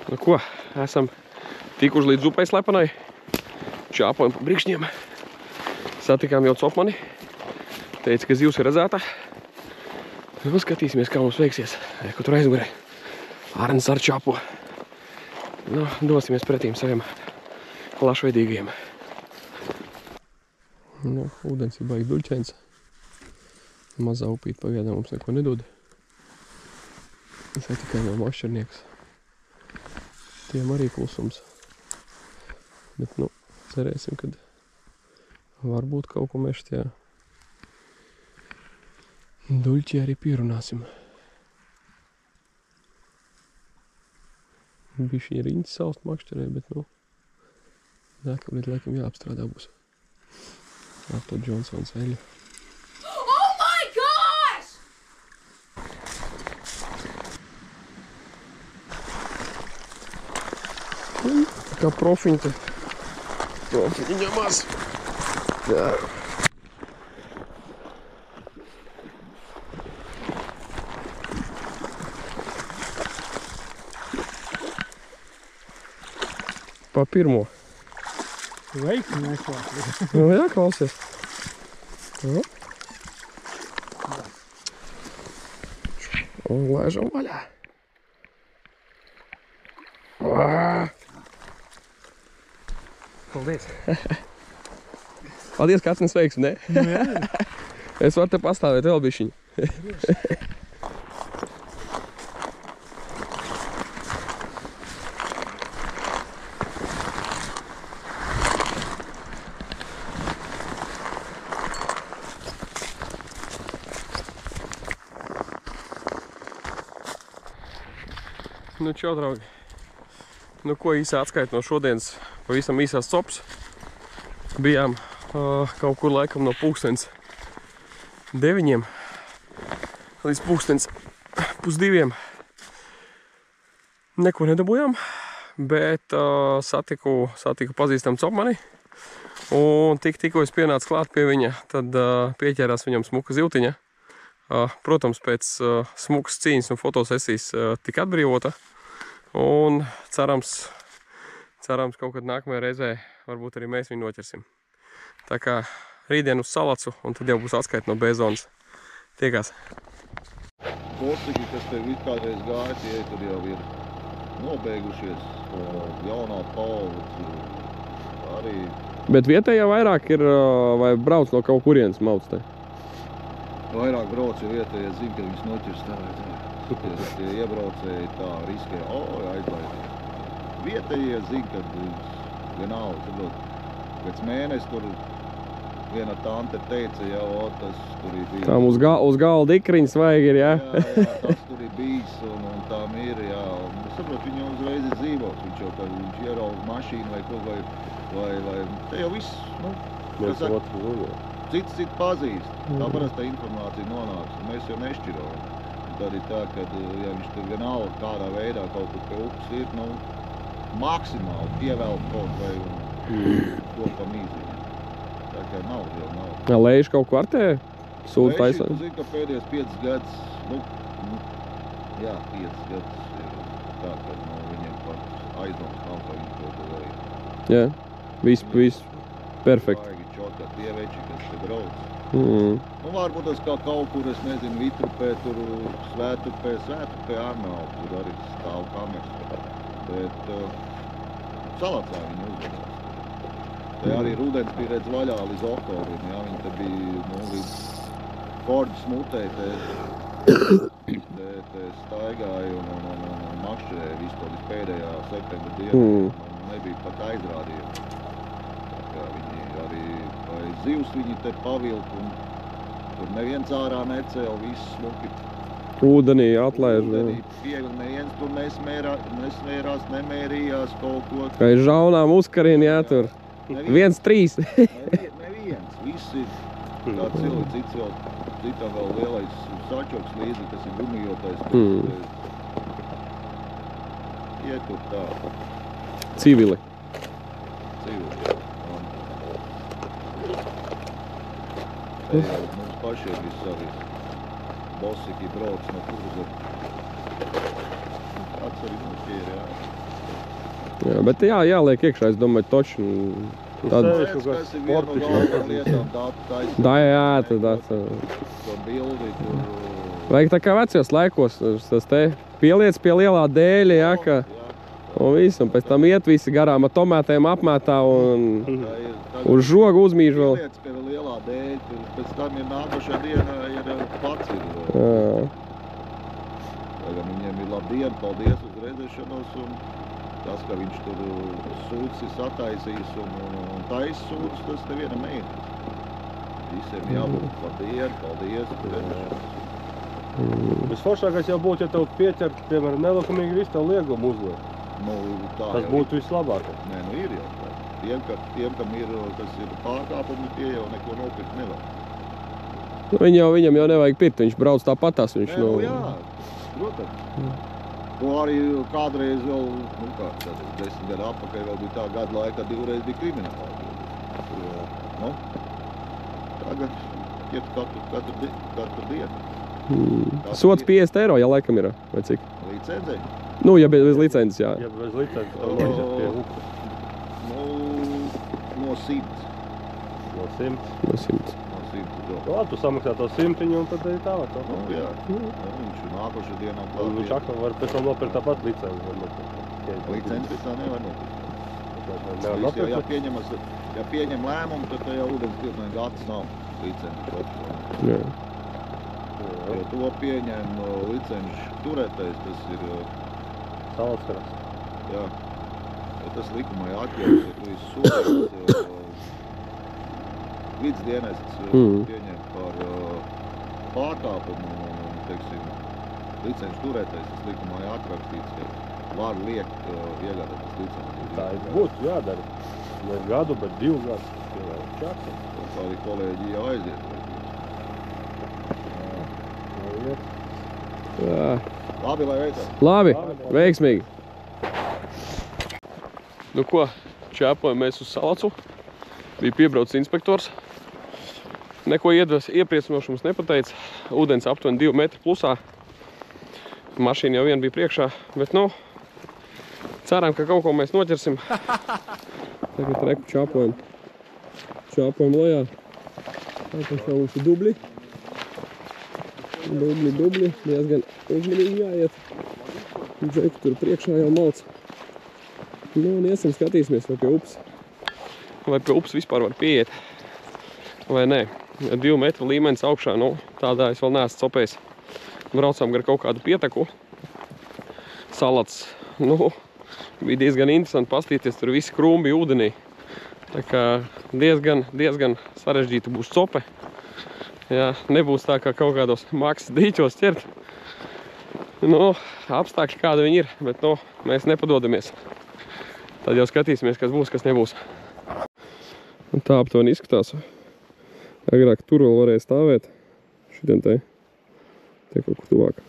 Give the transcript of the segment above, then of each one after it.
Nu ko, esam tikuši līdz upai slepenai. Čāpojam pa brikšņiem. Satikām jau copmani. Teica, ka zivs ir redzēta. Nu, skatīsimies, kā mums veiksies. Ko tur aizgurē. Arns ar čāpo. Nu, dosimies pretīm saviem plašveidīgajiem. Nu, ūdens ir baigi duļķains. Mazā upīt pagaidām mums neko nedod. Es tikai no mašķernieks. Tiem arī klusums. Bet, nu, cerēsim, kad varbūt kaut ko mēs tajā duļķī arī pierunāsim. Bišķi riņķi salst makšķerē, bet, nu, nākamreiz laikam jāapstrādā būs. Ar to Johnsons eļu. Oh my gosh! Kā profiņi te. Profiņi ņemās. Jā. Pa pirmo. Veiki neklāt. Nu, jā, klausies. Nu. Un laižam vaļā. Paldies. Paldies, kāds nesveiks, ne? Nu, jā. Es varu te pastāvēt vēl bišķiņu. Nu, čau, draugi. Nu, ko īsā atskaita no šodienas pavisam īsās cops. Bijām kaut kur laikam no pulkstens 9 līdz pulkstens 1:30. Neko nedabujām, bet satiku pazīstam copmani. Un tikko es pienācu klāt pie viņa, tad pieķērās viņam smuka zivtiņa. Protams, pēc smukas cīņas un fotosesijas tika atbrīvota. Un cerams kaut kad nākamajā reizē varbūt arī mēs viņu noķersim. Tā kā rītdien uz Salacu, un tad jau būs atskaita no B-zonas. Tiekās! Kosiki, kas tev kādreiz gāja, tie tur jau ir nobeigušies. Jaunā paudze arī. Bet vietējā vairāk ir, vai brauc no kaut kurienes mauc te? Vairāk brauc, jo vietējie zina, ka viņus noķers tā vai tā. Tie iebraucēji tā riskē, aizlaidīt. Vietējie zina, kad vienalga, saprot, pēc mēnesi tur viena tante teica, jau tas tur ir bijis. Tām uz galda ikriņas vajag ir, jā? Jā, tas tur ir bijis un tām ir, jā. Un, saprot, viņi jau uzreiz ir dzīvots, viņš jau, kad viņš ierauga mašīnu vai kaut vai te jau viss, nu, Mēs otru lūdzu. Cits pazīst. Tā parasta informācija nonāks, un mēs jau nešķirojam. Tad ir tā, ka, ja viņš tur vienalga kādā veidā kaut kur pie upes ir, nu, maksimāli pievelk kaut vai to pa mīziņu. Tā kā nav. Jā, Leiši kaut kvartē? Sūta taisā? Tu zini, ka pēdējos 5 gadus, jā, 5 gadus ir tā, ka no viņiem pat aizdoms nav, ka viņi kaut ko darīt. Jā, viss perfekti. Vajag čotā tie veči, kas te brauc. Nu, varbūt tas kā kaut kur, es nezinu, Vitrupē, tur Svētupē Arnau, tur arī stāv kameras. Bet Salacā viņi uzvedās. Te arī rudens bija redz vaļā līdz oktobrim, jā, viņi te bija, līdz Fordas mutei te staigāja un makšķerēja visu to līdz pēdējā septembra dienā. Nebija pat aizrādījumi. Tā kā viņi arī zivs viņi te pavilk un tur neviens ārā necēl, viss smuki. Ūdenī atlaiž. Ūdenī piegli, neviens tur nesmērās, nemērījās kaut ko. Kā ir žaunām uzkarīni jātur. 1-3. Neviens, viss ir tā cilvēks, citam vēl lielais sačoks līdzi, kas ir gumijotais. Ietur tā. Civili. Te jau mums pašiem ir savi bosiki brauc no kurza. Kāds arī mums ir, jā. Jā, bet jāliek iekšā, es domāju, toči. Tad... Sevišķi kaut Kas kāds ir viena no sportišs. galvenajām lietām, datu taisīt. Jā, tad To bildi, tur... vajag tā kā vecajos laikos, tas te pieliec pie lielā dēļa, jā, ka... Un viss, un pēc tam iet visi garām ar tomētēm apmētā un uz žogu uzmīž vēl. Pieliec pie lielā dēļa, tur pēc tam ir nākošā diena, ir pats ir. Tagad viņiem ir labdien, paldies uz redzēšanos, un tas, ka viņš tur sūds ir sataisījis un taisa sūds, tas nevienam neinteresē. Visiem jābūt labdien, paldies uz redzēšanos. Visforšākais jau būtu, ja tev pieķert, piemēram, nelikumīgi visu tev liegumu uzliek. Nu, tā Tas jau būtu vislabākais. Nē, nu ir jau tā. Tiem, kam ir, kas ir pārkāpumi, tie jau neko nopirkt nevar. Nu, viņam jau nevajag pirkt, viņš brauc tāpatās. Viņš, Nē, nu jā, protams. To arī kādreiz vēl, nu kā, tad 10 gadu atpakaļ vēl bija tā gada laikā, divreiz bija krimināli. Nu, tagad iet katru dienu. Sots 50 eiro, ja laikam ir, vai cik? Licenzei? Nu, ja bez licences, jā. Ja bez licences, tad noķert pie upes. Nu, no 100. No 100. No 100. No 100 do. Labi, tu samaksā to 100 un tad arī tālāk. Nu, jā. Viņš ir nākošā dienā Un klāt. viņš atkal var pēc tam nopirkt tāpat licenci. Licenci pēc tā nevar nopirkt. Nevar nopirkt. Ja pieņem lēmumu, tad tajā ūdens tilpnē gads nav licenci. Jā. Ja to pieņem licenci turētais, tas ir, Salackaras. jā, ja tas likumā atļauts, ja tu esi sūdzīgs, vidsdienests pieņem par pārkāpumu un, teiksim, licenci turētais, tas likumā atrakstīts, ka var liekt iegādāties licenci. Tā ir būtu jādara. Ne gadu, bet 2 gadus. Čakti. Tā arī kolēģi jau aiziet. Jā. Labi, lai veicās. Labi, veiksmīgi. Nu ko, čēpojam mēs uz Salacu. Bija piebraucis inspektors. Neko iepriecinoši mums nepateica. Ūdens aptuveni 2 metri plusā. Mašīna jau vien bija priekšā, bet nu, ceram, ka kaut ko mēs noķersim. Tagad reku čēpojam. Čēpojam lejā. Tā kā mums ir dubļi. Dubļi, diezgan uzmanīgi jāiet. Džeku tur priekšā jau malc. Nu, un iesim skatīsimies, vai pie upes. Vai pie upes vispār var pieiet. Vai nē. 2 metru līmenis augšā, nu, tādā es vēl neesmu copējis. Braucām gar kaut kādu pietaku. Salats, nu, bija diezgan interesanti pastīties, tur visi krūmi bija ūdenī. Tā kā diezgan sarežģīta būs cope. Jā, nebūs tā kā kaut kādos maksas dīķos ķert. Nu, apstākļi kādi viņi ir, bet nu, mēs nepadodamies. Tad jau skatīsimies, kas būs, kas nebūs. Un tā aptuveni izskatās. Agrāk tur vēl varēja stāvēt. Šitien te kaut kur tuvāk.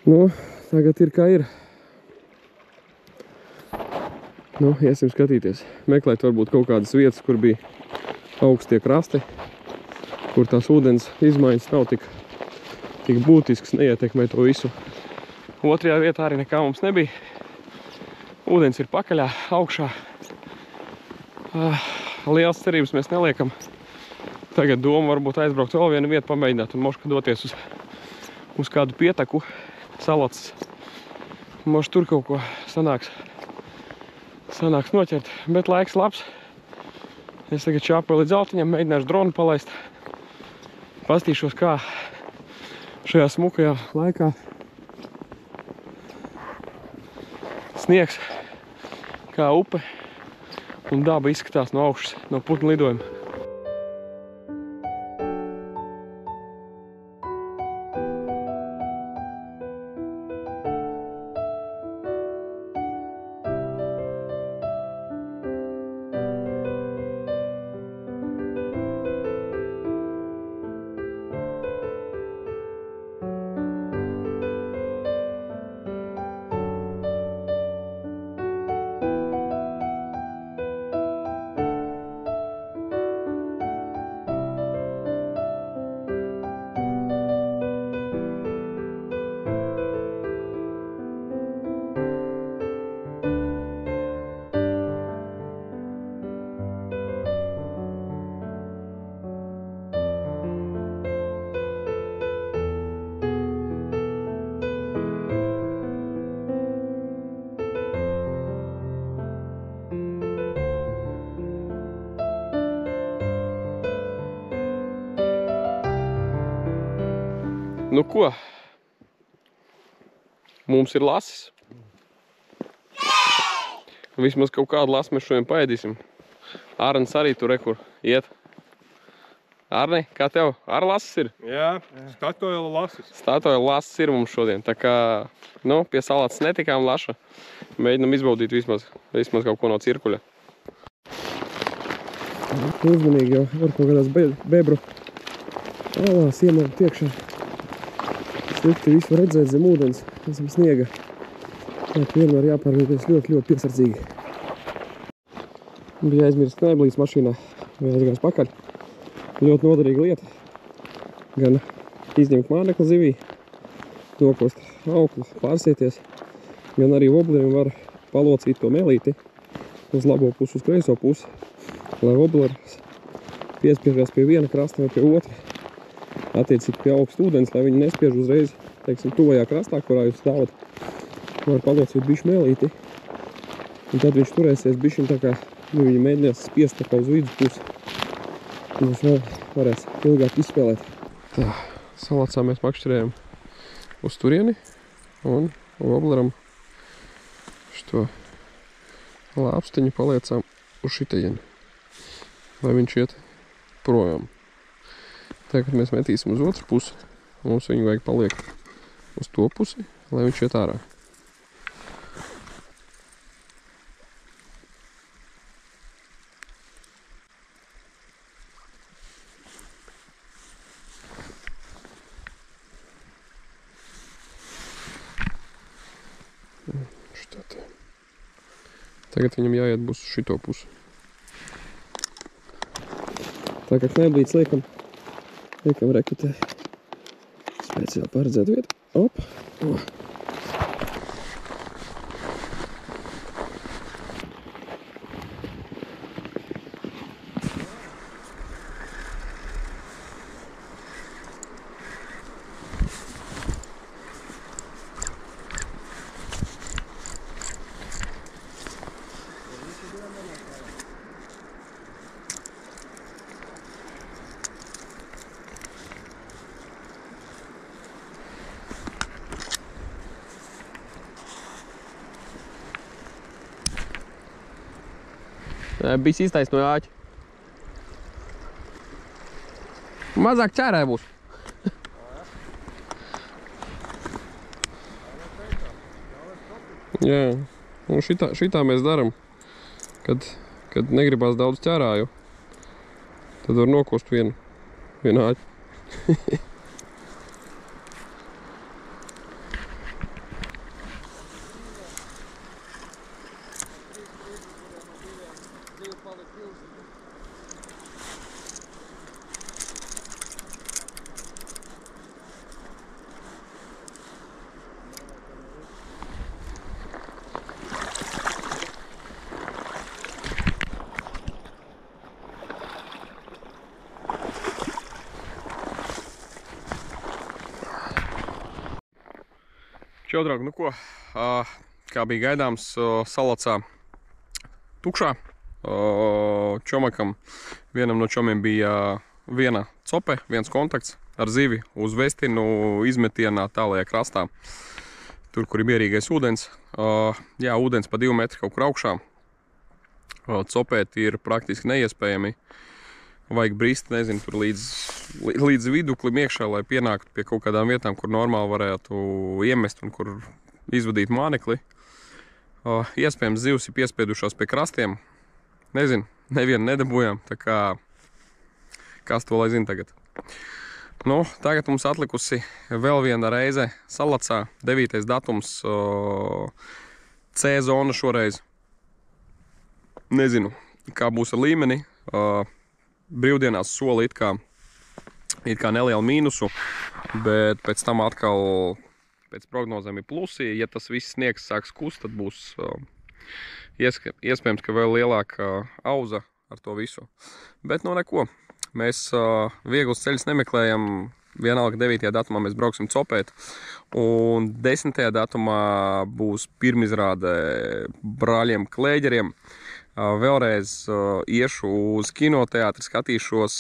Nu, tagad ir kā ir. Nu, iesim skatīties. Meklēt varbūt kaut kādas vietas, kur bija augstie krasti. Kur tās ūdens izmaiņas nav tik būtisks, neietekmē to visu. Otrajā vietā arī nekā mums nebija. Ūdens ir pakaļā, augšā. Lielas cerības mēs neliekam. Tagad doma varbūt aizbraukt vēl vienu vietu, pamēģināt un moška doties uz kādu pietaku, Salacis. Moši tur kaut ko sanāks noķert, bet laiks labs. Es tagad čāpoju līdz Altiņam, mēģināšu dronu palaist. Pastīšos, kā šajā smukajā laikā sniegs, kā upe un daba izskatās no augšas, no putnu lidojuma. Nu ko? Mums ir lasis. Vismaz kaut kādu lasu mēs šodien paēdīsim. Ārnis arī tur rekur iet. Ārni, kā tev? Ar lasis ir? Jā, Statoila lasis. Statoila lasis ir mums šodien. Tā kā, nu, pie salātas netikām laša. Mēģinam izbaudīt vismaz kaut ko no cirkuļa. Uzmanīgi jau var kaut kādās bebru alās iemēr tiekšā. Slikti visu var redzēt zem ūdens, zem sniega. Tā vienmēr jāpārvieties ļoti, ļoti piesardzīgi. Bija aizmirst knaiblītes mašīnā, bija aizgājis pakaļ. Ļoti noderīga lieta. Gan izņemt mānekli zivī, nokost auklu, pārsieties, gan arī voblerim var palocīt to melīti uz labo pusi, uz kreiso pusi, lai voblers piespiežās pie viena krasta vai pie otra. Attiecīgi pie augsta ūdens, lai viņi nespiež uzreiz, teiksim, tuvajā krastā, kurā jūs stāvat. Var palocīt bišķi melīti, un tad viņš turēsies bišķiņ tā kā, nu, viņi mēģinās spiest tā kā uz vidus pusi. Mums vēl varēs ilgāk izspēlēt. Tā, salācā mēs makšķerējam uz turieni un vobleram šo lāpstiņu paliecām uz šitajieni, lai viņš iet projām. Tagad mēs metīsim uz otru pusi, mums viņu vajag paliekt uz to pusi, lai viņš iet ārā. Tagad viņam jāiet būs uz šito pusi. Tā kā knaiblītes liekam rekutē. Speciāli paredzēt vietu. Op! Bijis iztaisnoja āķi. Mazāk ķērē būs. Jā, un šitā mēs daram, kad negribās daudz ķērāju, tad var nokost vienu āķi. Čau, draugi, nu ko, kā bija gaidāms, salacā tukšā. Čomakam, vienam no čomiem bija viena cope, viens kontakts ar zivi uz vestinu izmetienā tālajā krastā. Tur, kur ir mierīgais ūdens. Jā, ūdens pa 2 metri kaut kur augšā. Copēt ir praktiski neiespējami. Vajag brist, nezinu, tur līdz viduklim iekšā, lai pienāktu pie kaut kādām vietām, kur normāli varētu iemest un kur izvadīt mānekli. Iespējams, zivs ir piespiedušās pie krastiem. Nezinu, nevienu nedabūjām, tā kā kas to lai zina tagad. Nu, tagad mums atlikusi vēl viena reize salacā, 9. datums, C zona šoreiz. Nezinu, kā būs ar līmeni. Brīvdienās soli it kā nelielu mīnusu, bet pēc tam atkal pēc prognozēm ir plusi. Ja tas viss sniegs sāks kust, tad būs iespējams, ka vēl lielāka auza ar to visu. Bet nu neko, mēs vieglas ceļus nemeklējam. Vienalga 9. datumā mēs brauksim copēt, un 10. datumā būs pirmizrāde brāļiem Klēģeriem. Vēlreiz iešu uz kinoteātri, skatīšos,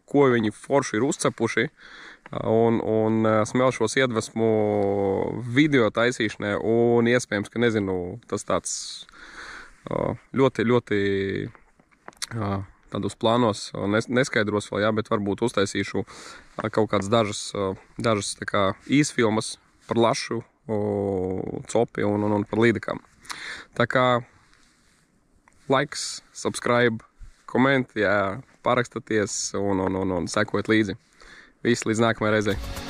ko viņi forši ir uzcepuši. un smelšos iedvesmu video taisīšanai, un iespējams, ka nezinu, tas tāds ļoti, ļoti tādos plānos neskaidros vēl, jā, bet varbūt uztaisīšu kaut kādas dažas tā kā īsfilmas par lašu, copi un par līdekām. Tā kā likes, subscribe, komenti, jā, parakstaties un sekojat līdzi. Viss līdz nākamajai reizei.